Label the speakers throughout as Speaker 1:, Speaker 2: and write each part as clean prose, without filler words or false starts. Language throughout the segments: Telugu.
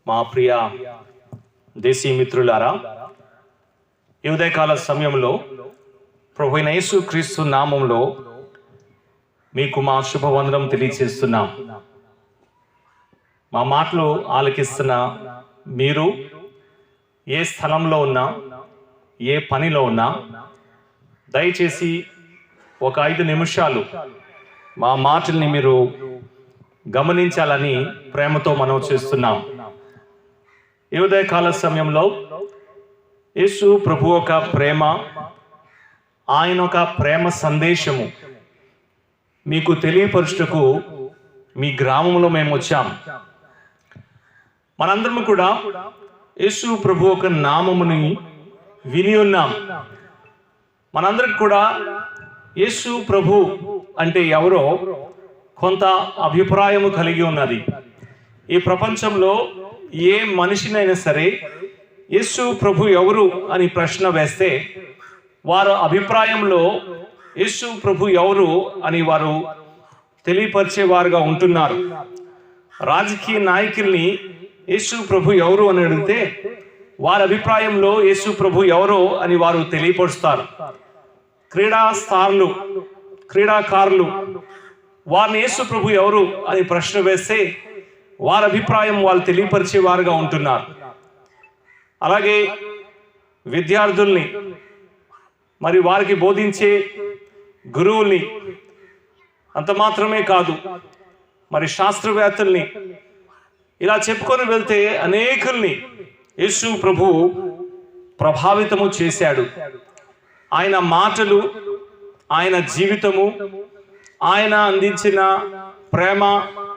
Speaker 1: మా ప్రియ దేశీ మిత్రులారా, ఈ ఉదయకాల సమయంలో ప్రభువైన యేసుక్రీస్తు నామంలో మీకు మా శుభవందనం తెలియజేస్తున్నాం. మా మాటలు ఆలకిస్తున్న మీరు ఏ స్థలంలో ఉన్నా, ఏ పనిలో ఉన్నా, దయచేసి ఒక 5 నిమిషాలు మా మాటల్ని మీరు గమనించాలని ప్రేమతో మనం చేస్తున్నాం. ఈ ఉదయకాల సమయంలో యేసు ప్రభు ఒక ప్రేమ, ఆయన ఒక ప్రేమ సందేశము మీకు తెలియపరచుటకు మీ గ్రామంలో మేము వచ్చాం. మనందరం కూడా యేసు ప్రభు ఒక నామముని విని ఉన్నాం. మనందరికి కూడా యేసు ప్రభు అంటే ఎవరో కొంత అభిప్రాయము కలిగి ఉన్నది. ఈ ప్రపంచంలో ఏ మనిషినైనా సరే యేసు ప్రభు ఎవరు అని ప్రశ్న వేస్తే వారి అభిప్రాయంలో యేసు ప్రభు ఎవరు అని వారు తెలియపరిచేవారుగా ఉంటున్నారు. రాజకీయ నాయకుల్ని యేసు ప్రభు ఎవరు అని అడిగితే వారి అభిప్రాయంలో యేసు ప్రభు ఎవరు అని వారు తెలియపరుస్తారు. క్రీడాకారులు వారిని యేసు ప్రభు ఎవరు అని ప్రశ్న వేస్తే వారి అభిప్రాయం వాళ్ళు తెలియపరిచేవారుగా ఉంటున్నారు. అలాగే విద్యార్థుల్ని, మరి వారికి బోధించే గురువుల్ని, అంత మాత్రమే కాదు మరి శాస్త్రవేత్తల్ని, ఇలా చెప్పుకొని వెళ్తే అనేకుల్ని యేసు ప్రభు ప్రభావితము చేశాడు. ఆయన మాటలు, ఆయన జీవితము, ఆయన అందించిన ప్రేమ,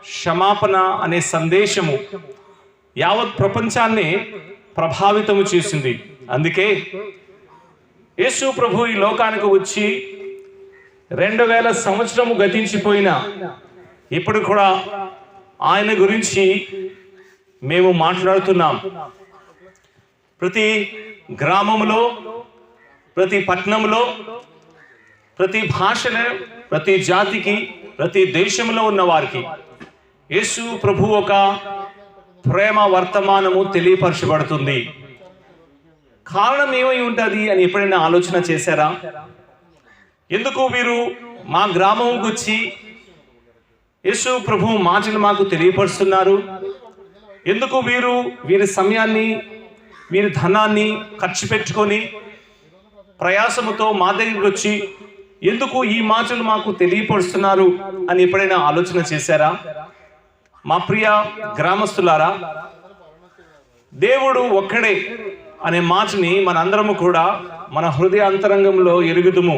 Speaker 1: క్షమాపణ అనే సందేశము యావత్ ప్రపంచాన్ని ప్రభావితము చేసింది. అందుకే యేసు ప్రభు ఈ లోకానికి వచ్చి 2000 సంవత్సరము గతించిపోయినా ఇప్పుడు కూడా ఆయన గురించి మేము మాట్లాడుతున్నాం. ప్రతి గ్రామంలో, ప్రతి పట్టణంలో, ప్రతి భాషలో, ప్రతి జాతికి, ప్రతి దేశంలో ఉన్న వారికి యేసు ప్రభు ఒక ప్రేమ వర్తమానము తెలియపరచబడుతుంది. కారణం ఏమై ఉంటుంది అని ఎప్పుడైనా ఆలోచన చేశారా? ఎందుకు వీరు మా గ్రామంకి వచ్చి యేసు ప్రభు మాటలు మాకు తెలియపరుస్తున్నారు? ఎందుకు వీరి సమయాన్ని, వీరి ధనాన్ని ఖర్చు పెట్టుకొని ప్రయాసముతో మా దగ్గరికి వచ్చి ఎందుకు ఈ మాటలు మాకు తెలియపరుస్తున్నారు అని ఎప్పుడైనా ఆలోచన చేశారా? మా ప్రియ గ్రామస్తులారా, దేవుడు ఒక్కడే అనే మాటని మనందరము కూడా మన హృదయ అంతరంగంలో ఎరుగుదుము.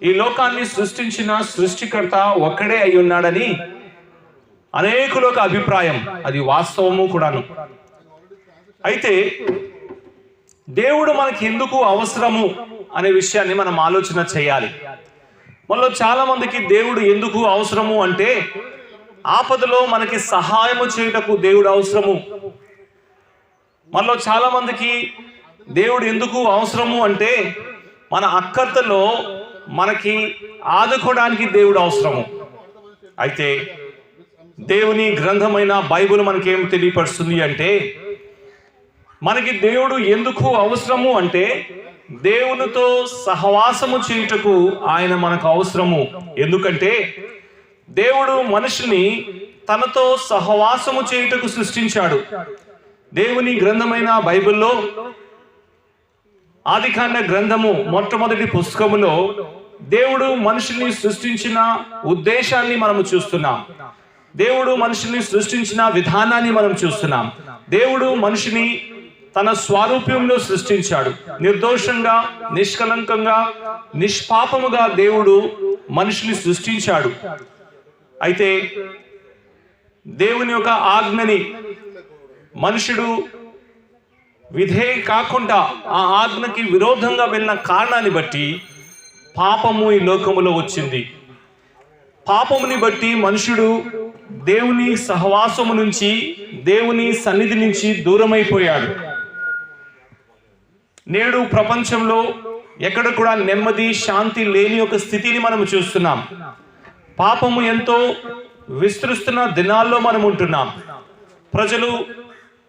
Speaker 1: ఈ లోకాన్ని సృష్టించిన సృష్టికర్త ఒక్కడే అయి ఉన్నాడని అనేకుల అభిప్రాయం. అది వాస్తవము కూడాను. అయితే దేవుడు మనకి ఎందుకు అవసరము అనే విషయాన్ని మనం ఆలోచన చేయాలి. మనలో చాలా మందికి దేవుడు ఎందుకు అవసరము అంటే ఆపదలో మనకి సహాయము చేయుటకు దేవుడు అవసరము. మనలో చాలా మందికి దేవుడు ఎందుకు అవసరము అంటే మన అక్కర్తలో మనకి ఆదుకోవడానికి దేవుడు అవసరము. అయితే దేవుని గ్రంథమైన బైబిల్ మనకేం తెలియపరుస్తుంది అంటే మనకి దేవుడు ఎందుకు అవసరము అంటే దేవునితో సహవాసము చేయుటకు ఆయన మనకు అవసరము. ఎందుకంటే దేవుడు మనిషిని తనతో సహవాసము చేయుటకు సృష్టించాడు. దేవుని గ్రంథమైన బైబిల్లో ఆదికాండ గ్రంథము మొట్టమొదటి పుస్తకములో దేవుడు మనిషిని సృష్టించిన ఉద్దేశాన్ని మనము చూస్తున్నాం. దేవుడు మనిషిని సృష్టించిన విధానాన్ని మనం చూస్తున్నాం. దేవుడు మనిషిని తన స్వరూపంలో సృష్టించాడు. నిర్దోషంగా, నిష్కలంకంగా, నిష్పాపముగా దేవుడు మనిషిని సృష్టించాడు. అయితే దేవుని యొక్క ఆజ్ఞని మనుషుడు విధేయ కాకుండా ఆ ఆజ్ఞకి విరోధంగా వెళ్ళిన కారణాన్ని బట్టి పాపము ఈ లోకములో వచ్చింది. పాపముని బట్టి మనుషుడు దేవుని సహవాసము నుంచి, దేవుని సన్నిధి నుంచి దూరమైపోయాడు. నేడు ప్రపంచంలో ఎక్కడ కూడా నెమ్మది, శాంతి లేని ఒక స్థితిని మనం చూస్తున్నాం. పాపము ఎంతో విస్తరిస్తున్న దినాల్లో మనం ఉంటున్నాం. ప్రజలు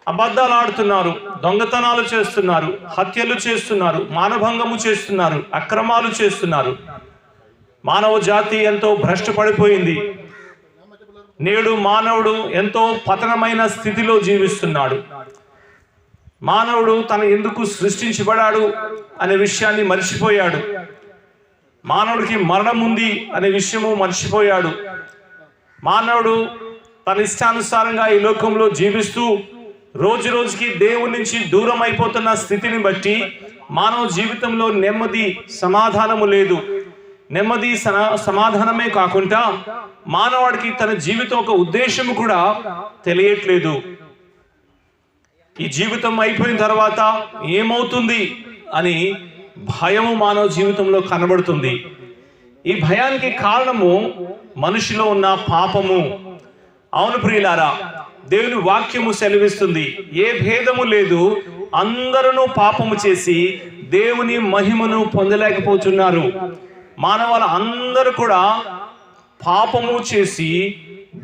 Speaker 1: అబద్ధాలు ఆడుతున్నారు, దొంగతనాలు చేస్తున్నారు, హత్యలు చేస్తున్నారు, మానభంగము చేస్తున్నారు, అక్రమాలు చేస్తున్నారు. మానవ జాతి ఎంతో భ్రష్టపడిపోయింది. నేడు మానవుడు ఎంతో పతనమైన స్థితిలో జీవిస్తున్నాడు. మానవుడు తను ఎందుకు సృష్టించబడాడు అనే విషయాన్ని మర్చిపోయాడు. మానవుడికి మరణం ఉంది అనే విషయము మర్చిపోయాడు. మానవుడు తన ఇష్టానుసారంగా ఈ లోకంలో జీవిస్తూ రోజు రోజుకి దేవుని నుంచి దూరం అయిపోతున్న స్థితిని బట్టి మానవ జీవితంలో నెమ్మది, సమాధానము లేదు. నెమ్మది సమాధానమే కాకుండా మానవాడికి తన జీవితం ఒక ఉద్దేశము కూడా తెలియట్లేదు. ఈ జీవితం అయిపోయిన తర్వాత ఏమవుతుంది అని భయము మానవ జీవితంలో కనబడుతుంది. ఈ భయానికి కారణము మనిషిలో ఉన్న పాపము. అవును ప్రియులారా, దేవుని వాక్యము సెలవిస్తుంది, ఏ భేదము లేదు, అందరూ పాపము చేసి దేవుని మహిమను పొందలేకపోతున్నారు. మానవాళ అందరూ కూడా పాపము చేసి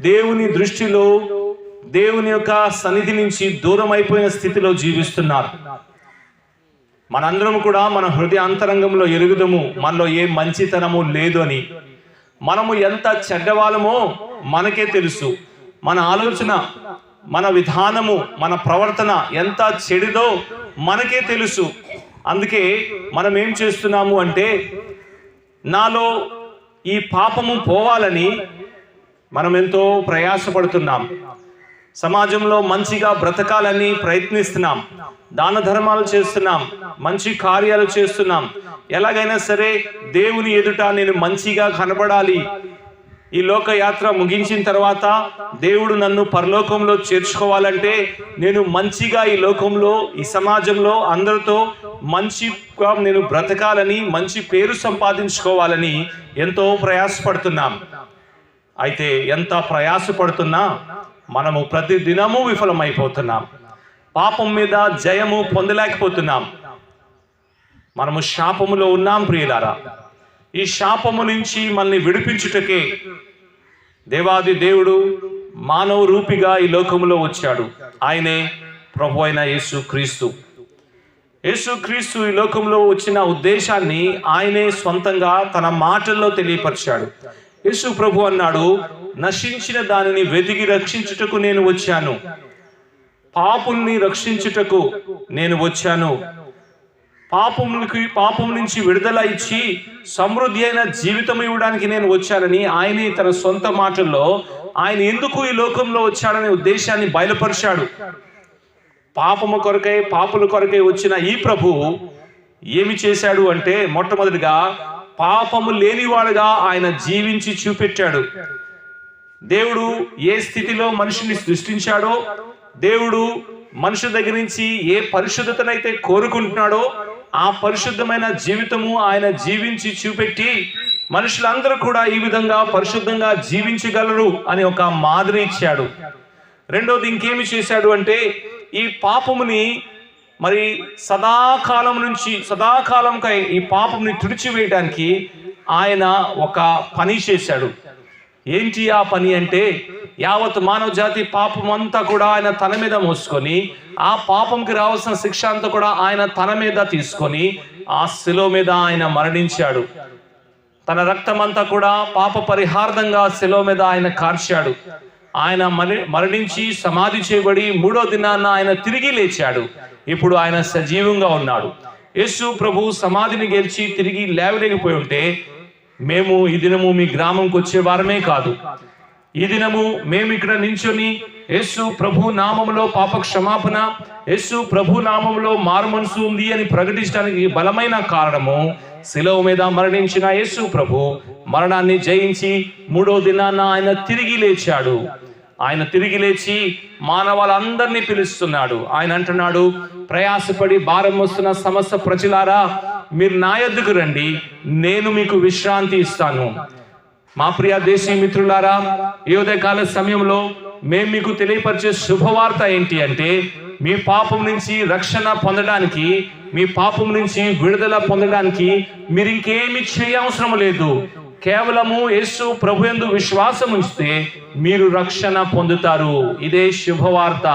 Speaker 1: దేవుని దృష్టిలో, దేవుని యొక్క సన్నిధి నుంచి దూరం అయిపోయిన స్థితిలో జీవిస్తున్నారు. మనందరం కూడా మన హృదయ అంతరంగంలో ఎరుగుదము మనలో ఏ మంచితనము లేదు అని. మనము ఎంత చెడ్డవాళ్ళమో మనకే తెలుసు. మన ఆలోచన, మన విధానము, మన ప్రవర్తన ఎంత చెడుదో మనకే తెలుసు. అందుకే మనం ఏం చేస్తున్నాము అంటే, నాలో ఈ పాపము పోవాలని మనం ఎంతో ప్రయాసపడుతున్నాం. సమాజంలో మంచిగా బ్రతకాలని ప్రయత్నిస్తున్నాం. దాన ధర్మాలు చేస్తున్నాం, మంచి కార్యాలు చేస్తున్నాం. ఎలాగైనా సరే దేవుని ఎదుట నేను మంచిగా కనబడాలి. ఈ లోకయాత్ర ముగించిన తర్వాత దేవుడు నన్ను పరలోకంలో చేర్చుకోవాలంటే నేను మంచిగా ఈ లోకంలో, ఈ సమాజంలో అందరితో మంచిగా నేను బ్రతకాలని, మంచి పేరు సంపాదించుకోవాలని ఎంతో ప్రయాసపడుతున్నాం. అయితే ఎంత ప్రయాసపడుతున్నా మనము ప్రతి దినము విఫలమైపోతున్నాం. పాపం మీద జయము పొందలేకపోతున్నాం. మనము శాపములో ఉన్నాం ప్రియులారా. ఈ శాపము నుంచి మనల్ని విడిపించుటకే దేవాది దేవుడు మానవ రూపిగా ఈ లోకములో వచ్చాడు. ఆయనే ప్రభు అయిన యేసుక్రీస్తు. యేసుక్రీస్తు ఈ లోకంలో వచ్చిన ఉద్దేశాన్ని ఆయనే స్వంతంగా తన మాటల్లో తెలియపరిచాడు. యేసు ప్రభు అన్నాడు, నశించిన దానిని వెతికి రక్షించుటకు నేను వచ్చాను, పాపుల్ని రక్షించుటకు నేను వచ్చాను, పాపం నుంచి విడుదల ఇచ్చి సమృద్ధి అయిన జీవితం ఇవ్వడానికి నేను వచ్చానని ఆయనే తన సొంత మాటల్లో ఆయన ఎందుకు ఈ లోకంలో వచ్చాడనే ఉద్దేశాన్ని బయలుపరిచాడు. పాపము కొరకై, పాపుల కొరకై వచ్చిన ఈ ప్రభు ఏమి చేశాడు అంటే, మొట్టమొదటిగా పాపము లేనివాడుగా ఆయన జీవించి చూపెట్టాడు. దేవుడు ఏ స్థితిలో మనిషిని సృష్టించాడో, దేవుడు మనుషు దగ్గర నుంచి ఏ పరిశుద్ధతనైతే కోరుకుంటున్నాడో ఆ పరిశుద్ధమైన జీవితము ఆయన జీవించి చూపెట్టి మనుషులందరూ కూడా ఈ విధంగా పరిశుద్ధంగా జీవించగలరు అని ఒక మాదిరి ఇచ్చాడు. రెండోది ఇంకేమి చేశాడు అంటే, ఈ పాపముని మరి సదాకాలంకై ఈ పాపంని తుడిచివేయడానికి ఆయన ఒక పని చేశాడు. ఏంటి ఆ పని అంటే, యావత్ మానవ జాతి పాపం అంతా కూడా ఆయన తన మీద మోసుకొని, ఆ పాపంకి రావాల్సిన శిక్ష అంతా కూడా ఆయన తన మీద తీసుకొని ఆ శిలువ మీద ఆయన మరణించాడు. తన రక్తం అంతా కూడా పాప పరిహార్థంగా శిలువ మీద ఆయన కార్చాడు. ఆయన మరణించి సమాధి చేయబడి 3వ దినాన ఆయన తిరిగి లేచాడు. ఇప్పుడు ఆయన సజీవంగా ఉన్నాడు. యేసు ప్రభు సమాధిని గెలిచి తిరిగి లేవలేకపోయి ఉంటే మేము ఈ దినము మీ గ్రామంకి వచ్చే వారమే కాదు. ఈ దినము మేము ఇక్కడ నించొని యేసు ప్రభు నామములో పాప క్షమాపణ, యేసు ప్రభు నామములో మారు మనసు ఉంది అని ప్రకటించడానికి బలమైన కారణము, శిలువ మీద మరణించిన యేసు ప్రభు మరణాన్ని జయించి 3వ దినాన ఆయన తిరిగి లేచాడు. ఆయన తిరిగి లేచి మానవాళ్ళందరినీ పిలుస్తున్నాడు. ఆయన అంటున్నాడు, ప్రయాసపడి భారం వస్తున్న సమస్త ప్రజలారా మీరు నా యొద్దకు రండి, నేను మీకు విశ్రాంతి ఇస్తాను. మా ప్రియ దేశీ మిత్రులారా, ఈ ఉదయకాల సమయంలో మేము మీకు తెలియపరిచే శుభవార్త ఏంటి అంటే, మీ పాపం నుంచి రక్షణ పొందడానికి, మీ పాపం నుంచి విడుదల పొందడానికి మీరు ఇంకేమి చేయవసరం లేదు. కేవలము యేసు ప్రభు యందు విశ్వాసం ఉంచితే మీరు రక్షణ పొందుతారు. ఇదే శుభవార్త.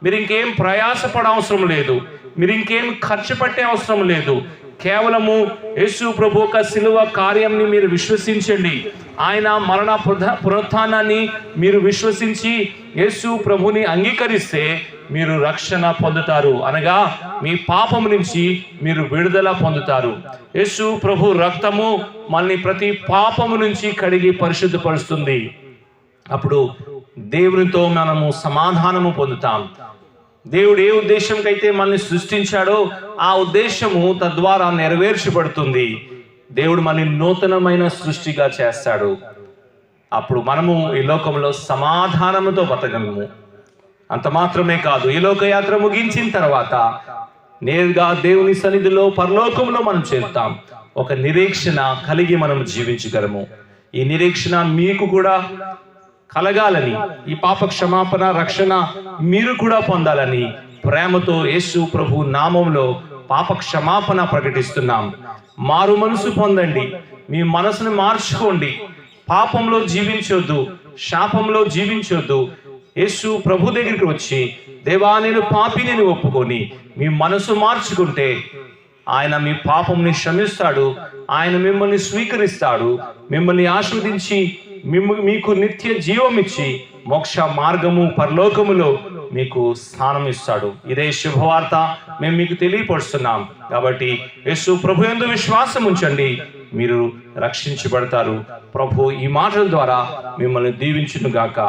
Speaker 1: మీరు ఇంకేం ప్రయాసపడ అవసరం లేదు, మీరు ఇంకేం ఖర్చు పెట్టే అవసరం లేదు. కేవలము యేసు ప్రభు యొక్క శిలువ కార్యంని మీరు విశ్వసించండి. ఆయన మరణ పునరుత్థానాన్ని మీరు విశ్వసించి యేసు ప్రభుని అంగీకరిస్తే మీరు రక్షణ పొందుతారు. అనగా మీ పాపం నుంచి మీరు విడుదల పొందుతారు. యేసు ప్రభు రక్తము మనల్ని ప్రతి పాపము నుంచి కడిగి పరిశుద్ధపరుస్తుంది. అప్పుడు దేవునితో మనము సమాధానము పొందుతాం. దేవుడు ఏ ఉద్దేశంకైతే మనల్ని సృష్టించాడో ఆ ఉద్దేశము తద్వారా నెరవేర్చబడుతుంది. దేవుడు మనల్ని నూతనమైన సృష్టిగా చేస్తాడు. అప్పుడు మనము ఈ లోకంలో సమాధానముతో బతకము. అంత మాత్రమే కాదు, ఈ లోకయాత్ర ముగించిన తర్వాత నేరుగా దేవుని సన్నిధిలో పరలోకంలో మనం చేరుతాం. ఒక నిరీక్షణ కలిగి మనం జీవించగలము. ఈ నిరీక్షణ మీకు కూడా కలగాలని, ఈ పాప క్షమాపణ రక్షణ మీరు కూడా పొందాలని ప్రేమతో యేసు ప్రభు నామంలో పాప క్షమాపణ ప్రకటిస్తున్నాం. మారు మనసు పొందండి, మీ మనసును మార్చుకోండి. పాపంలో జీవించొద్దు, శాపంలో జీవించొద్దు. యేసు ప్రభు దగ్గరికి వచ్చి దేవా నేను పాపిని ఒప్పుకొని మీ మనసు మార్చుకుంటే ఆయన మీ పాపంని క్షమిస్తాడు. ఆయన మిమ్మల్ని స్వీకరిస్తాడు, మిమ్మల్ని ఆశీర్వదించి మీకు నిత్య జీవం ఇచ్చి మోక్ష మార్గము పరలోకములో మీకు స్థానం ఇస్తాడు. ఇదే శుభవార్త మేము మీకు తెలియపరుస్తున్నాం. కాబట్టి యేసు ప్రభు యందు విశ్వాసం ఉంచండి, మీరు రక్షించబడతారు. ప్రభు ఈ మాటల ద్వారా మిమ్మల్ని దీవించును గాక.